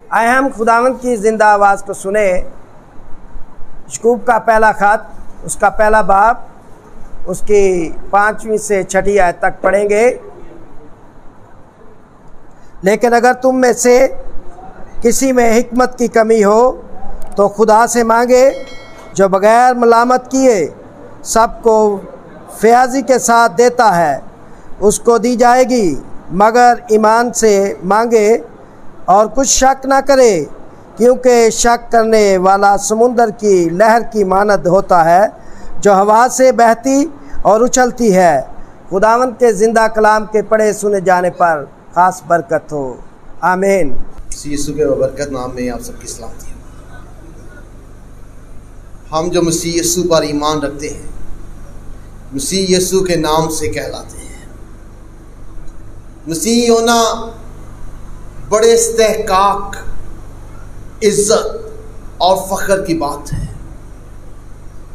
آئے ہم خداوند کی زندہ آواز کو سنے۔ یعقوب کا پہلا خط، اس کا پہلا باب، اس کی 5ویں سے 6 آیت تک پڑھیں گے۔ لیکن اگر تم میں سے کسی میں حکمت کی کمی ہو تو خدا سے مانگے جو بغیر ملامت کیے سب کو فیاضی کے ساتھ دیتا ہے، اس کو دی جائے گی، مگر ایمان سے مانگے اور کچھ شک نہ کرے، کیونکہ شک کرنے والا سمندر کی لہر کی مانند ہوتا ہے جو ہوا سے بہتی اور اچھلتی ہے۔ خداوند کے زندہ کلام کے پڑھے سنے جانے پر خاص برکت ہو، آمین۔ مسیح یسوع کے برکت نام میں آپ سب کی سلامتی ہو۔ ہم جو مسیح یسوع پر ایمان رکھتے ہیں، مسیح یسوع کے نام سے کہلاتے ہیں۔ مسیح ہونا بڑے استحقاق، عزت اور فخر کی بات ہے،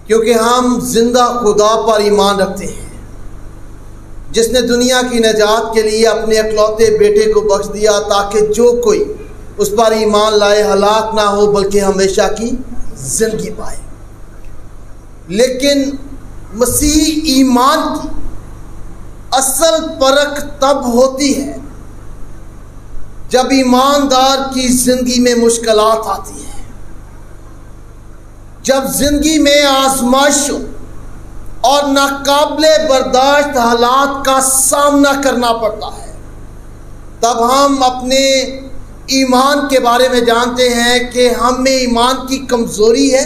کیونکہ ہم زندہ خدا پر ایمان رکھتے ہیں، جس نے دنیا کی نجات کے لیے اپنے اکلوتے بیٹے کو بخش دیا تاکہ جو کوئی اس پر ایمان لائے ہلاک نہ ہو بلکہ ہمیشہ کی زندگی پائے۔ لیکن مسیح ایمان کی اصل پرکھ تب ہوتی ہے جب ایماندار کی زندگی میں مشکلات آتی ہیں، جب زندگی میں آزمائشوں اور ناقابل برداشت حالات کا سامنا کرنا پڑتا ہے، تب ہم اپنے ایمان کے بارے میں جانتے ہیں کہ ہم میں ایمان کی کمزوری ہے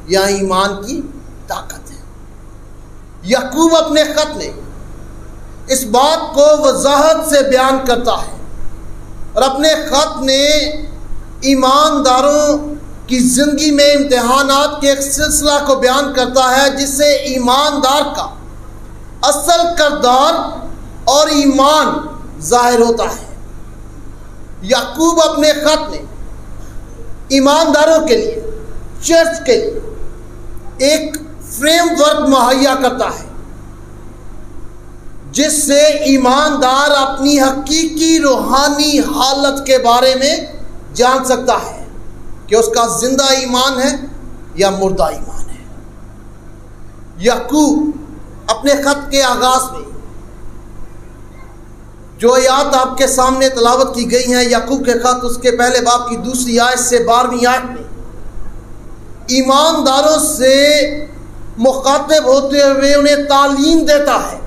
یا ایمان کی طاقت ہے۔ یعقوب اپنے خط میں اس بات کو وضاحت سے بیان کرتا ہے اور اپنے خط میں ایمانداروں کی زندگی میں امتحانات کے ایک سلسلہ کو بیان کرتا ہے جس سے ایماندار کا اصل کردار اور ایمان ظاہر ہوتا ہے۔ یعقوب اپنے خط میں ایمانداروں کے لیے، چرچ کے لیے ایک فریم ورک مہیا کرتا ہے جس سے ایماندار اپنی حقیقی روحانی حالت کے بارے میں جان سکتا ہے کہ اس کا زندہ ایمان ہے یا مردہ ایمان ہے۔ یعقوب اپنے خط کے آغاز میں جو آیات آپ کے سامنے تلاوت کی گئی ہیں، یعقوب کے خط اس کے پہلے باب کی 2 آیت سے 12ویں آیت میں ایمانداروں سے مخاطب ہوتے ہوئے انہیں تعلیم دیتا ہے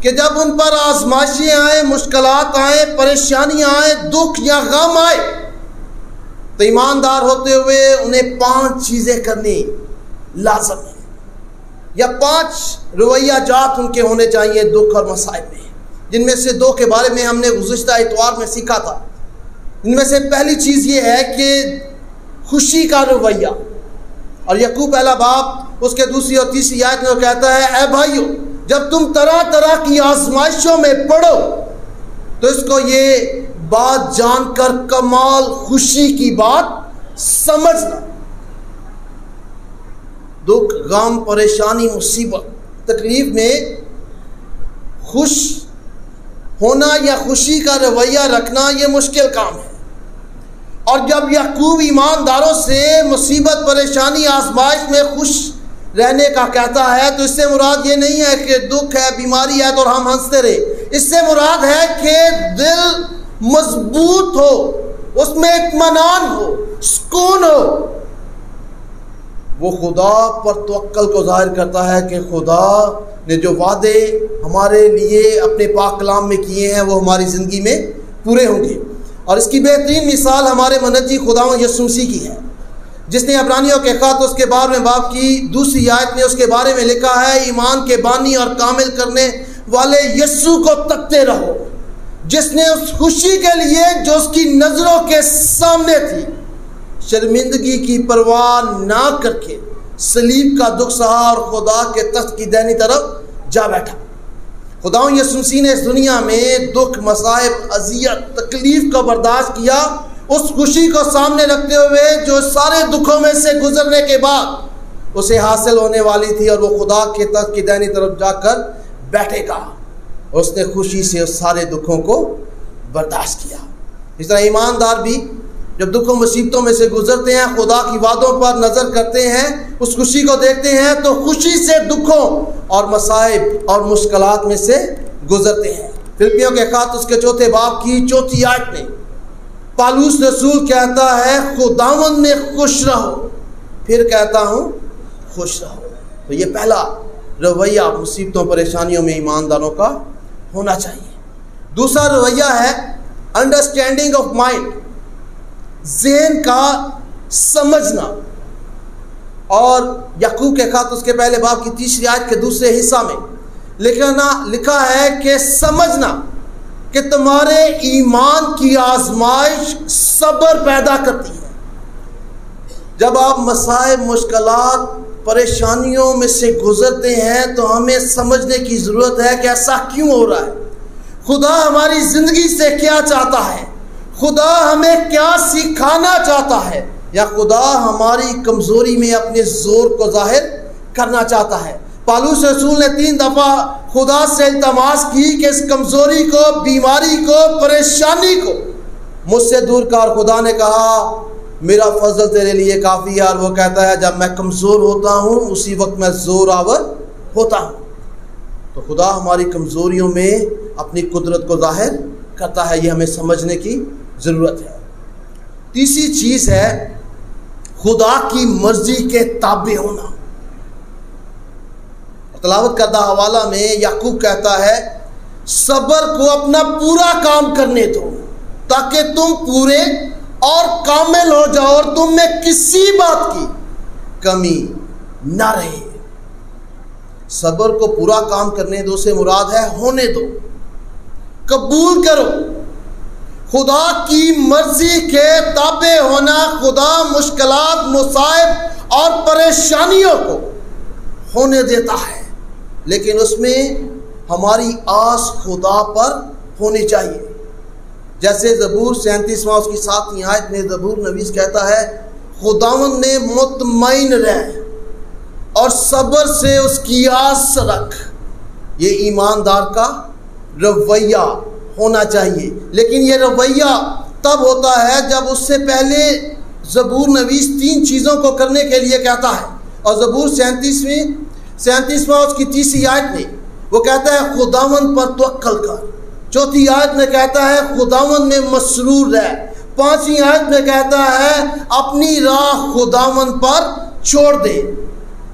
کہ جب ان پر آزمائشیں آئیں، مشکلات آئیں، پریشانیاں آئیں، دکھ یا غم آئے تو ایماندار ہوتے ہوئے انہیں 5 چیزیں کرنی لازم ہے، یا 5 رویہ جات ان کے ہونے چاہیے دکھ اور مصائب میں، جن میں سے 2 کے بارے میں ہم نے گزشتہ اتوار میں سیکھا تھا۔ ان میں سے پہلی چیز یہ ہے کہ خوشی کا رویہ، اور یعقوب پہلا باب اس کے 2 اور 3 آیت میں وہ کہتا ہے، اے بھائیو جب تم طرح طرح کی آزمائشوں میں پڑو تو اس کو یہ بات جان کر کمال خوشی کی بات سمجھنا۔ دکھ، غم، پریشانی، مصیبت، تکلیف میں خوش ہونا یا خوشی کا رویہ رکھنا یہ مشکل کام ہے، اور جب یعقوب ایمانداروں سے مصیبت، پریشانی، آزمائش میں خوش رہنے کا کہتا ہے تو اس سے مراد یہ نہیں ہے کہ دکھ ہے، بیماری ہے تو ہم ہنستے رہے۔ اس سے مراد ہے کہ دل مضبوط ہو، اس میں اطمینان ہو، سکون ہو۔ وہ خدا پر توکل کو ظاہر کرتا ہے کہ خدا نے جو وعدے ہمارے لیے اپنے پاک کلام میں کیے ہیں وہ ہماری زندگی میں پورے ہوں گے۔ اور اس کی بہترین مثال ہمارے منجی خداوند یسوع مسیح کی ہے، جس نے عبرانیوں کے خط اس کے 12ویں باب کی 2 آیت میں اس کے بارے میں لکھا ہے، ایمان کے بانی اور کامل کرنے والے یسوع کو تکتے رہو، جس نے اس خوشی کے لیے جو اس کی نظروں کے سامنے تھی شرمندگی کی پرواہ نہ کر کے صلیب کا دکھ سہا اور خدا کے تخت کی دائنی طرف جا بیٹھا۔ خداوند یسوع مسیح نے اس دنیا میں دکھ، مصائب، اذیت، تکلیف کو برداشت کیا، اس خوشی کو سامنے رکھتے ہوئے جو سارے دکھوں میں سے گزرنے کے بعد اسے حاصل ہونے والی تھی، اور وہ خدا کے تخت کی دائنی طرف جا کر بیٹھے گا۔ اس نے خوشی سے اس سارے دکھوں کو برداشت کیا۔ اس طرح ایماندار بھی جب دکھوں مصیبتوں میں سے گزرتے ہیں، خدا کی وعدوں پر نظر کرتے ہیں، اس خوشی کو دیکھتے ہیں، تو خوشی سے دکھوں اور مصائب اور مشکلات میں سے گزرتے ہیں۔ فلپیوں کے خط اس کے 4 باب کی 4 آیت میں پالوس رسول کہتا ہے خداوند میں خوش رہو، پھر کہتا ہوں خوش رہو۔ تو یہ پہلا رویہ مصیبتوں پریشانیوں میں ایمانداروں کا ہونا چاہیے۔ دوسرا رویہ ہے انڈرسٹینڈنگ آف مائنڈ، ذہن کا سمجھنا۔ اور یعقوب کے خط اس کے پہلے باب کی 3 آیت کے دوسرے حصہ میں لکھا ہے کہ سمجھنا کہ تمہارے ایمان کی آزمائش صبر پیدا کرتی ہے۔ جب آپ مصائب، مشکلات، پریشانیوں میں سے گزرتے ہیں تو ہمیں سمجھنے کی ضرورت ہے کہ ایسا کیوں ہو رہا ہے، خدا ہماری زندگی سے کیا چاہتا ہے، خدا ہمیں کیا سکھانا چاہتا ہے، یا خدا ہماری کمزوری میں اپنے زور کو ظاہر کرنا چاہتا ہے۔ پالوس رسول نے 3 دفعہ خدا سے التماس کی کہ اس کمزوری کو، بیماری کو، پریشانی کو مجھ سے دور کر۔ خدا نے کہا میرا فضل تیرے لیے کافی ہے، اور وہ کہتا ہے جب میں کمزور ہوتا ہوں اسی وقت میں زور آور ہوتا ہوں۔ تو خدا ہماری کمزوریوں میں اپنی قدرت کو ظاہر کرتا ہے، یہ ہمیں سمجھنے کی ضرورت ہے۔ تیسری چیز ہے خدا کی مرضی کے تابع ہونا۔ تلاوت کردہ حوالہ میں یعقوب کہتا ہے صبر کو اپنا پورا کام کرنے دو تاکہ تم پورے اور کامل ہو جاؤ اور تم میں کسی بات کی کمی نہ رہے۔ صبر کو پورا کام کرنے دو سے مراد ہے ہونے دو، قبول کرو۔ خدا کی مرضی کے تابع ہونا خدا مشکلات، مصائب اور پریشانیوں کو ہونے دیتا ہے، لیکن اس میں ہماری آس خدا پر ہونی چاہیے۔ جیسے زبور 37واں اس کی 7ویں آیت میں زبور نویس کہتا ہے خداوند نے مطمئن رہ اور صبر سے اس کی آس رکھ۔ یہ ایماندار کا رویہ ہونا چاہیے، لیکن یہ رویہ تب ہوتا ہے جب اس سے پہلے زبور نویس 3 چیزوں کو کرنے کے لیے کہتا ہے۔ اور زبور 37واں اس کی 30 آیت میں وہ کہتا ہے خداوند پر توکل کر۔ 4 آیت میں کہتا ہے خداوند میں مسرور رہ۔ 5ویں آیت میں کہتا ہے اپنی راہ خداوند پر چھوڑ دے۔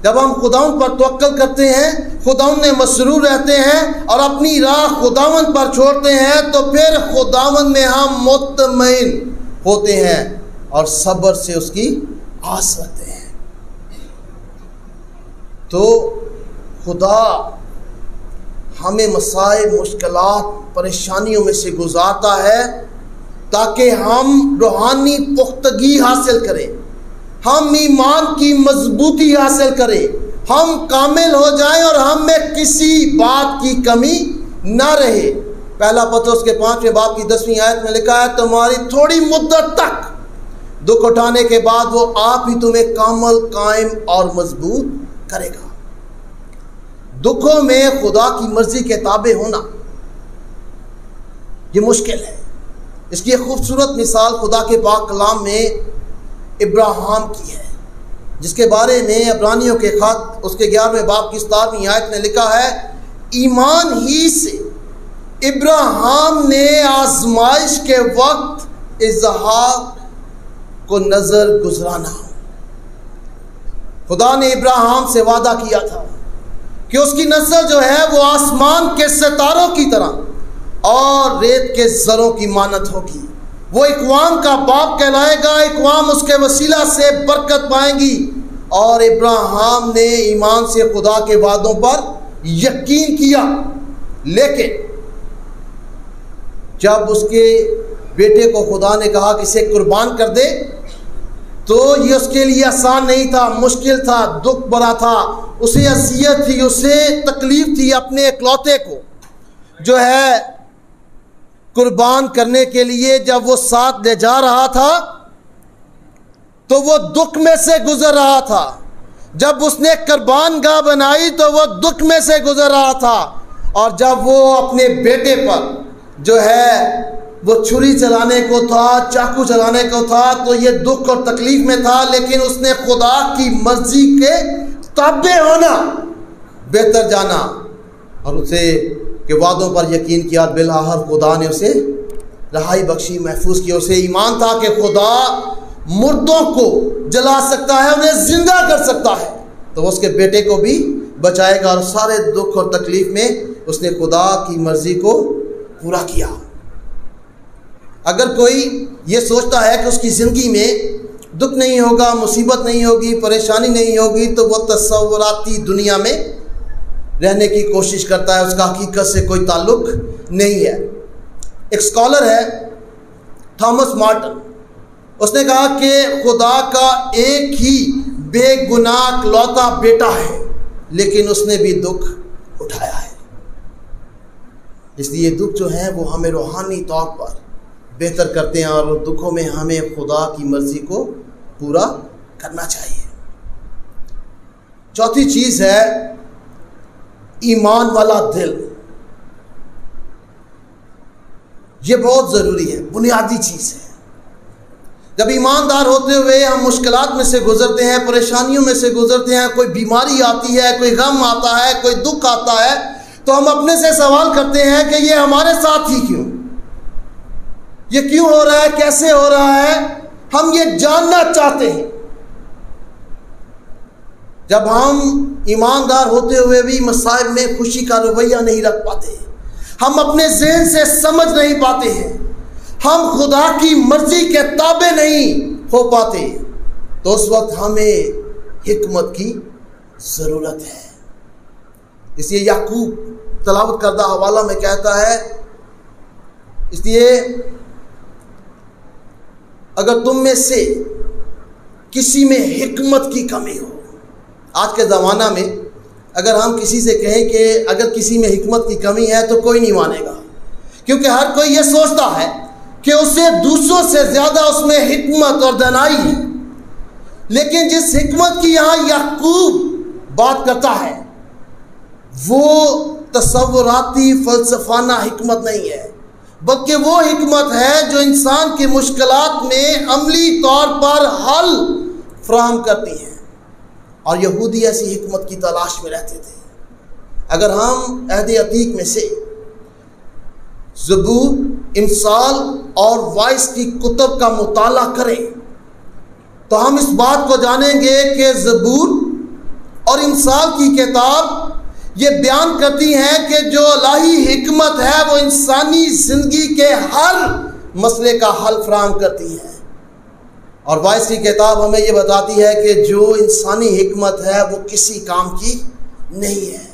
جب ہم خداوند پر توکل کرتے ہیں، خداوند میں مسرور رہتے ہیں اور اپنی راہ خداوند پر چھوڑتے ہیں، تو پھر خداوند میں ہم مطمئن ہوتے ہیں اور صبر سے اس کی آس رکھتے ہیں۔ تو خدا ہمیں مصائب، مشکلات، پریشانیوں میں سے گزارتا ہے تاکہ ہم روحانی پختگی حاصل کریں، ہم ایمان کی مضبوطی حاصل کریں، ہم کامل ہو جائیں اور ہم میں کسی بات کی کمی نہ رہے۔ پہلا پترس کے 5ویں باب کی 10ویں آیت میں لکھا ہے تمہاری تھوڑی مدت تک دکھ اٹھانے کے بعد وہ آپ ہی تمہیں کامل، قائم اور مضبوط کرے گا۔ دکھوں میں خدا کی مرضی کے تابع ہونا یہ مشکل ہے۔ اس کی ایک خوبصورت مثال خدا کے پاک کلام میں ابراہیم کی ہے، جس کے بارے میں عبرانیوں کے خط اس کے 11ویں باب کی 17ویں آیت میں لکھا ہے ایمان ہی سے ابراہیم نے آزمائش کے وقت اسحاق کو نظر گزرانا۔ خدا نے ابراہیم سے وعدہ کیا تھا کہ اس کی نسل جو ہے وہ آسمان کے ستاروں کی طرح اور ریت کے زروں کی مانند ہوگی۔ وہ اقوام کا باپ کہلائے گا، اقوام اس کے وسیلہ سے برکت پائیں گی۔ اور ابراہیم نے ایمان سے خدا کے وعدوں پر یقین کیا، لیکن جب اس کے بیٹے کو خدا نے کہا کہ اسے قربان کر دے تو یہ اس کے لیے آسان نہیں تھا، مشکل تھا، دکھ بھرا تھا، اسے اذیت تھی، اسے تکلیف تھی اپنے اکلوتے کو جو ہے قربان کرنے کے لیے۔ جب وہ ساتھ لے جا رہا تھا تو وہ دکھ میں سے گزر رہا تھا، جب اس نے قربان گاہ بنائی تو وہ دکھ میں سے گزر رہا تھا، اور جب وہ اپنے بیٹے پر جو ہے وہ چھری چلانے کو تھا، چاقو چلانے کو تھا، تو یہ دکھ اور تکلیف میں تھا، لیکن اس نے خدا کی مرضی کے تابع ہونا بہتر جانا اور اسے کے وعدوں پر یقین کیا۔ بالآخر خدا نے اسے رہائی بخشی، محفوظ کیا۔ اسے ایمان تھا کہ خدا مردوں کو جلا سکتا ہے، انہیں زندہ کر سکتا ہے، تو وہ اس کے بیٹے کو بھی بچائے گا۔ اور سارے دکھ اور تکلیف میں اس نے خدا کی مرضی کو پورا کیا۔ اگر کوئی یہ سوچتا ہے کہ اس کی زندگی میں دکھ نہیں ہوگا، مصیبت نہیں ہوگی، پریشانی نہیں ہوگی، تو وہ تصوراتی دنیا میں رہنے کی کوشش کرتا ہے، اس کا حقیقت سے کوئی تعلق نہیں ہے۔ ایک اسکالر ہے تھامس مارٹن، اس نے کہا کہ خدا کا ایک ہی بے گناہ اکلوتا بیٹا ہے، لیکن اس نے بھی دکھ اٹھایا ہے۔ اس لیے دکھ جو ہیں وہ ہمیں روحانی طور پر بہتر کرتے ہیں، اور ان دکھوں میں ہمیں خدا کی مرضی کو پورا کرنا چاہیے۔ چوتھی چیز ہے ایمان والا دل۔ یہ بہت ضروری ہے، بنیادی چیز ہے۔ جب ایماندار ہوتے ہوئے ہم مشکلات میں سے گزرتے ہیں، پریشانیوں میں سے گزرتے ہیں، کوئی بیماری آتی ہے، کوئی غم آتا ہے، کوئی دکھ آتا ہے، تو ہم اپنے سے سوال کرتے ہیں کہ یہ ہمارے ساتھ ہی کیوں؟ یہ کیوں ہو رہا ہے؟ کیسے ہو رہا ہے؟ ہم یہ جاننا چاہتے ہیں۔ جب ہم ایماندار ہوتے ہوئے بھی مسائل میں خوشی کا رویہ نہیں رکھ پاتے، ہم اپنے ذہن سے سمجھ نہیں پاتے ہیں، ہم خدا کی مرضی کے تابع نہیں ہو پاتے، تو اس وقت ہمیں حکمت کی ضرورت ہے۔ اس لیے یعقوب تلاوت کردہ حوالہ میں کہتا ہے، اس لیے اگر تم میں سے کسی میں حکمت کی کمی ہو۔ آج کے زمانہ میں اگر ہم کسی سے کہیں کہ اگر کسی میں حکمت کی کمی ہے تو کوئی نہیں مانے گا، کیونکہ ہر کوئی یہ سوچتا ہے کہ اسے دوسروں سے زیادہ اس میں حکمت اور دانائی ہے۔ لیکن جس حکمت کی یہاں یعقوب بات کرتا ہے وہ تصوراتی فلسفانہ حکمت نہیں ہے، بلکہ وہ حکمت ہے جو انسان کی مشکلات میں عملی طور پر حل فراہم کرتی ہے۔ اور یہودی ایسی حکمت کی تلاش میں رہتے تھے۔ اگر ہم عہد عتیق میں سے زبور، امثال اور وائس کی کتب کا مطالعہ کریں تو ہم اس بات کو جانیں گے کہ زبور اور امثال کی کتاب یہ بیان کرتی ہیں کہ جو الہی حکمت ہے وہ انسانی زندگی کے ہر مسئلے کا حل فراہم کرتی ہے، اور وائس کی کتاب ہمیں یہ بتاتی ہے کہ جو انسانی حکمت ہے وہ کسی کام کی نہیں ہے،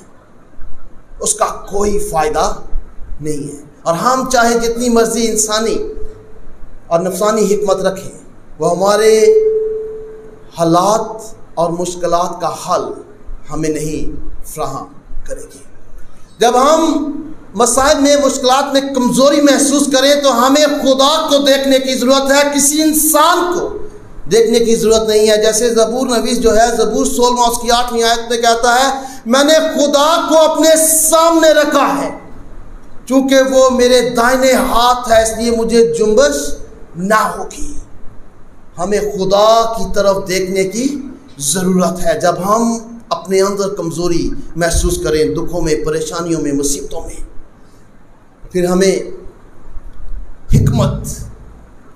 اس کا کوئی فائدہ نہیں ہے۔ اور ہم چاہے جتنی مرضی انسانی اور نفسانی حکمت رکھیں، وہ ہمارے حالات اور مشکلات کا حل ہمیں نہیں فراہم کرے گی۔ جب ہم مسائل میں، مشکلات میں کمزوری محسوس کریں تو ہمیں خدا کو دیکھنے کی ضرورت ہے، کسی انسان کو دیکھنے کی ضرورت نہیں ہے۔ جیسے زبور نویس جو ہے، زبور 16 اس کی 8ویں آیت میں کہتا ہے، میں نے خدا کو اپنے سامنے رکھا ہے، چونکہ وہ میرے دائنے ہاتھ ہے، اس لیے مجھے جنبش نہ ہوگی۔ ہمیں خدا کی طرف دیکھنے کی ضرورت ہے جب ہم اپنے اندر کمزوری محسوس کریں، دکھوں میں، پریشانیوں میں، مصیبتوں میں۔ پھر ہمیں حکمت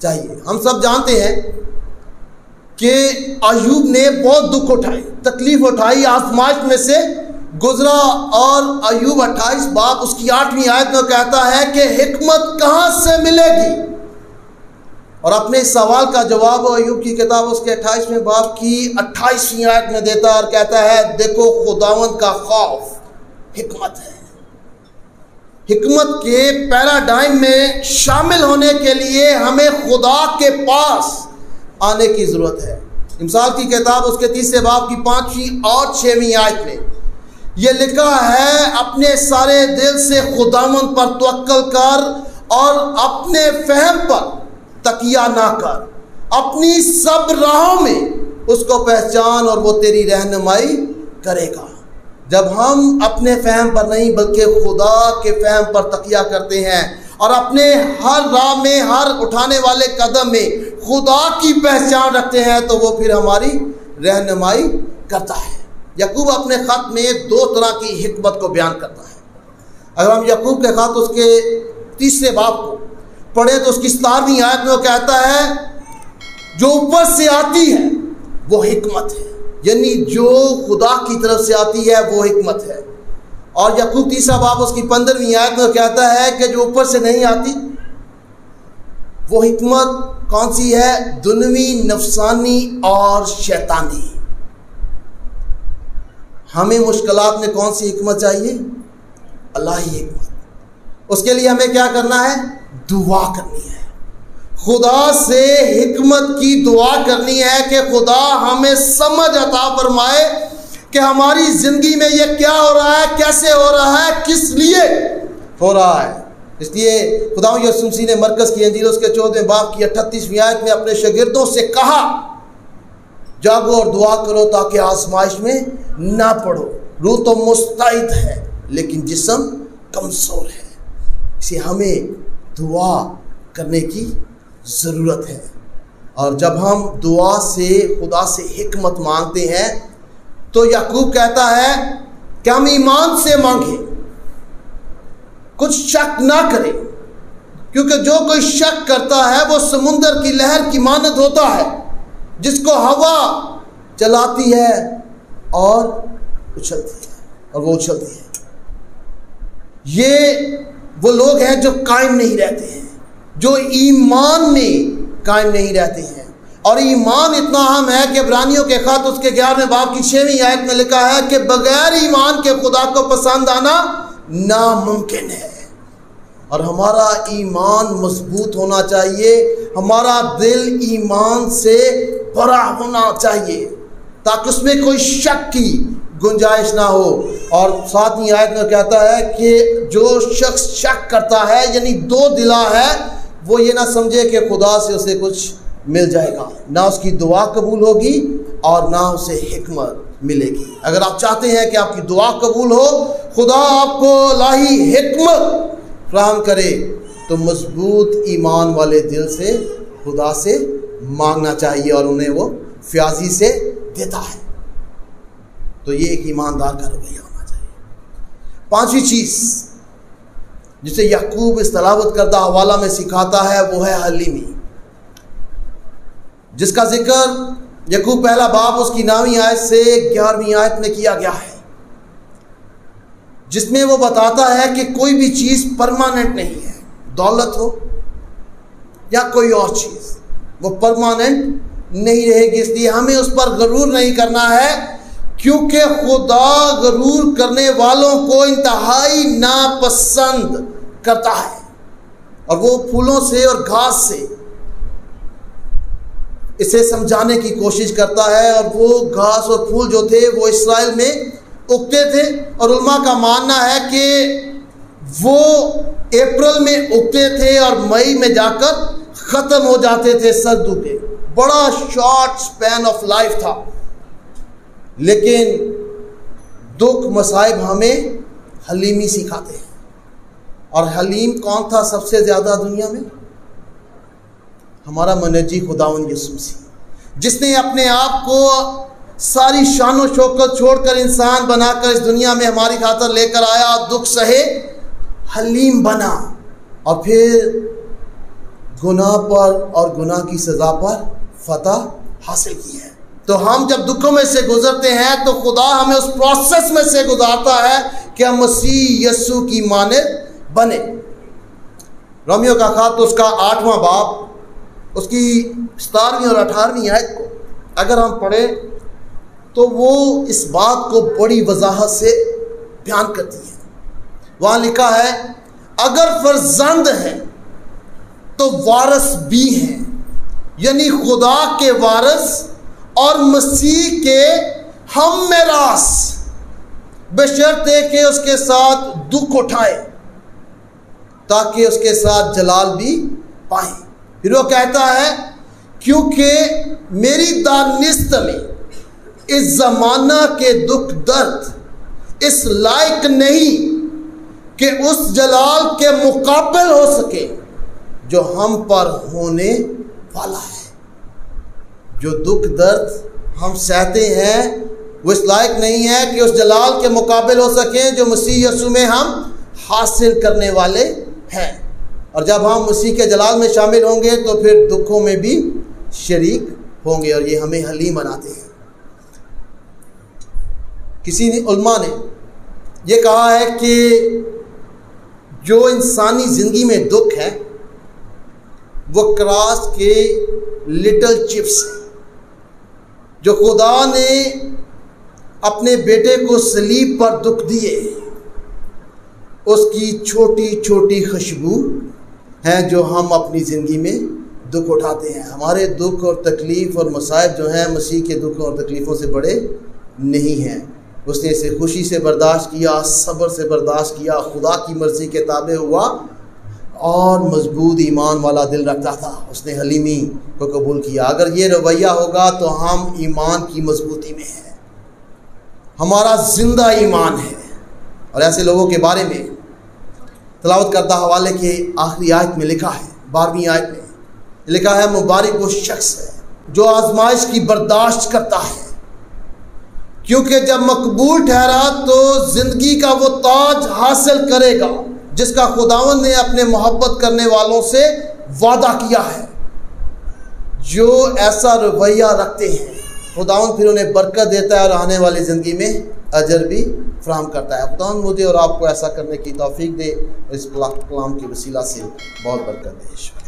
چاہیے۔ ہم سب جانتے ہیں کہ ایوب نے بہت دکھ اٹھائے، تکلیف اٹھائی، آزمائش میں سے گزرا، اور ایوب 28 باب اس کی 8ویں آیت میں کہتا ہے کہ حکمت کہاں سے ملے گی؟ اور اپنے اس سوال کا جواب ایوب کی کتاب اس کے 28ویں باب کی 28ویں آیت میں دیتا ہے اور کہتا ہے، دیکھو خداوند کا خوف حکمت ہے۔ حکمت کے پیراڈائم میں شامل ہونے کے لیے ہمیں خدا کے پاس آنے کی ضرورت ہے۔ امثال کی کتاب اس کے 30 باب کی 5ویں اور 6ویں آیت میں یہ لکھا ہے، اپنے سارے دل سے خداوند پر توکل کر اور اپنے فہم پر تکیہ نہ کر، اپنی سب راہوں میں اس کو پہچان اور وہ تیری رہنمائی کرے گا۔ جب ہم اپنے فہم پر نہیں بلکہ خدا کے فہم پر تکیہ کرتے ہیں اور اپنے ہر راہ میں، ہر اٹھانے والے قدم میں خدا کی پہچان رکھتے ہیں تو وہ پھر ہماری رہنمائی کرتا ہے۔ یعقوب اپنے خط میں دو طرح کی حکمت کو بیان کرتا ہے۔ اگر ہم یعقوب کے خط اس کے 3 باب کو پڑھیں تو اس کی 17ویں آیت میں وہ کہتا ہے جو اوپر سے آتی ہے وہ حکمت ہے، یعنی جو خدا کی طرف سے آتی ہے وہ حکمت ہے۔ اور یعقوب 3 باب اس کی 15ویں آیت میں وہ کہتا ہے کہ جو اوپر سے نہیں آتی وہ حکمت کون سی ہے؟ دنوی، نفسانی اور شیطانی۔ ہمیں مشکلات میں کون سی حکمت چاہیے؟ الہی حکمت۔ اس کے لیے ہمیں کیا کرنا ہے؟ دعا کرنی ہے، خدا سے حکمت کی دعا کرنی ہے کہ خدا ہمیں سمجھ عطا فرمائے کہ ہماری زندگی میں یہ کیا ہو رہا ہے، کیسے ہو رہا ہے، کس لیے ہو رہا ہے۔ اس لیے خدا یسوع مسیح نے مرکز کی انجیل اس کے 14 باب کی 38ویں آیت میں اپنے شاگردوں سے کہا جاگو اور دعا کرو تاکہ آزمائش میں نہ پڑو، روح تو مستعد ہے لیکن جسم کمزور ہے۔ اسے ہمیں دعا کرنے کی ضرورت ہے، اور جب ہم دعا سے خدا سے حکمت مانگتے ہیں تو یعقوب کہتا ہے کہ ہم ایمان سے مانگیں، کچھ شک نہ کریں، کیونکہ جو کوئی شک کرتا ہے وہ سمندر کی لہر کی مانند ہوتا ہے جس کو ہوا چلاتی ہے اور اچھلتی ہے، اور وہ اچھلتی ہے۔ یہ وہ لوگ ہیں جو قائم نہیں رہتے ہیں، جو ایمان میں قائم نہیں رہتے ہیں۔ اور ایمان اتنا اہم ہے کہ عبرانیوں کے خط اس کے 11 باب کی 6ویں آیت میں لکھا ہے کہ بغیر ایمان کے خدا کو پسند آنا ناممکن ہے۔ اور ہمارا ایمان مضبوط ہونا چاہیے، ہمارا دل ایمان سے بھرا ہونا چاہیے تاکہ اس میں کوئی شک کی گنجائش نہ ہو۔ اور 7ویں آیت میں کہتا ہے کہ جو شخص شک کرتا ہے یعنی دو دلا ہے، وہ یہ نہ سمجھے کہ خدا سے اسے کچھ مل جائے گا، نہ اس کی دعا قبول ہوگی اور نہ اسے حکمت ملے گی۔ اگر آپ چاہتے ہیں کہ آپ کی دعا قبول ہو، خدا آپ کو الہی حکمت فراہم کرے، تو مضبوط ایمان والے دل سے خدا سے مانگنا چاہیے اور انہیں وہ فیاضی سے دیتا ہے۔ تو یہ ایک ایماندار کا رویہ ہونا چاہیے۔ 5ویں چیز جسے یعقوب اس تلاوت کردہ حوالہ میں سکھاتا ہے وہ ہے حلیمی، جس کا ذکر یعقوب 1 باب اس کی 9ویں آیت سے 11ویں آیت میں کیا گیا ہے، جس میں وہ بتاتا ہے کہ کوئی بھی چیز پرماننٹ نہیں ہے، دولت ہو یا کوئی اور چیز، وہ پرماننٹ نہیں رہے گی۔ اس لیے ہمیں اس پر غرور نہیں کرنا ہے، کیونکہ خدا غرور کرنے والوں کو انتہائی ناپسند کرتا ہے، اور وہ پھولوں سے اور گھاس سے اسے سمجھانے کی کوشش کرتا ہے۔ اور وہ گھاس اور پھول جو تھے وہ اسرائیل میں اگتے تھے، اور علماء کا ماننا ہے کہ وہ اپریل میں اگتے تھے اور مئی میں جا کر ختم ہو جاتے تھے سردو کے۔ بڑا شارٹ سپین آف لائف تھا، لیکن دکھ مصائب ہمیں حلیمی سکھاتے ہیں۔ اور حلیم کون تھا سب سے زیادہ دنیا میں؟ ہمارا منجی خداوند یسوع مسیح، جس نے اپنے آپ کو ساری شان و شوکت چھوڑ کر انسان بنا کر اس دنیا میں ہماری خاطر لے کر آیا، دکھ سہے، حلیم بنا، اور پھر گناہ پر اور گناہ کی سزا پر فتح حاصل کی ہے۔ تو ہم جب دکھوں میں سے گزرتے ہیں تو خدا ہمیں اس پروسیس میں سے گزارتا ہے کہ ہم مسیح یسوع کی مانند بنے۔ رومیو کا خط اس کا 8واں باب اس کی 17ویں اور 18ویں آیت کو اگر ہم پڑھیں تو وہ اس بات کو بڑی وضاحت سے بیان کرتی ہے۔ وہاں لکھا ہے اگر فرزند ہیں تو وارث بھی ہیں، یعنی خدا کے وارث اور مسیح کے ہم میراث، بشرطے کہ اس کے ساتھ دکھ اٹھائے تاکہ اس کے ساتھ جلال بھی پائیں۔ پھر وہ کہتا ہے کیونکہ میری دانست میں اس زمانہ کے دکھ درد اس لائق نہیں کہ اس جلال کے مقابل ہو سکے جو ہم پر ہونے والا ہے۔ جو دکھ درد ہم سہتے ہیں وہ اس لائق نہیں ہے کہ اس جلال کے مقابل ہو سکیں جو مسیح یسوع میں ہم حاصل کرنے والے ہیں۔ اور جب ہم مسیح کے جلال میں شامل ہوں گے تو پھر دکھوں میں بھی شریک ہوں گے، اور یہ ہمیں حلیم بناتے ہیں۔ کسی علماء نے یہ کہا ہے کہ جو انسانی زندگی میں دکھ ہے وہ کراس کے لٹل چپس ہیں جو خدا نے اپنے بیٹے کو صلیب پر دکھ دیے، اس کی چھوٹی چھوٹی خوشبو ہیں جو ہم اپنی زندگی میں دکھ اٹھاتے ہیں۔ ہمارے دکھ اور تکلیف اور مصائب جو ہیں مسیح کے دکھوں اور تکلیفوں سے بڑے نہیں ہیں۔ اس نے اسے خوشی سے برداشت کیا، صبر سے برداشت کیا، خدا کی مرضی کے تابع ہوا اور مضبوط ایمان والا دل رکھتا تھا۔ اس نے حلیمی کو قبول کیا۔ اگر یہ رویہ ہوگا تو ہم ایمان کی مضبوطی میں ہیں، ہمارا زندہ ایمان ہے۔ اور ایسے لوگوں کے بارے میں تلاوت کردہ حوالے کے آخری آیت میں لکھا ہے، 12ویں آیت میں لکھا ہے، مبارک وہ شخص ہے جو آزمائش کی برداشت کرتا ہے، کیونکہ جب مقبول ٹھہرا تو زندگی کا وہ تاج حاصل کرے گا جس کا خداوند نے اپنے محبت کرنے والوں سے وعدہ کیا ہے۔ جو ایسا رویہ رکھتے ہیں خداوند پھر انہیں برکت دیتا ہے اور آنے والی زندگی میں اجر بھی فراہم کرتا ہے۔ خداوند مجھے اور آپ کو ایسا کرنے کی توفیق دے، اس کلام کے وسیلہ سے بہت برکت دے۔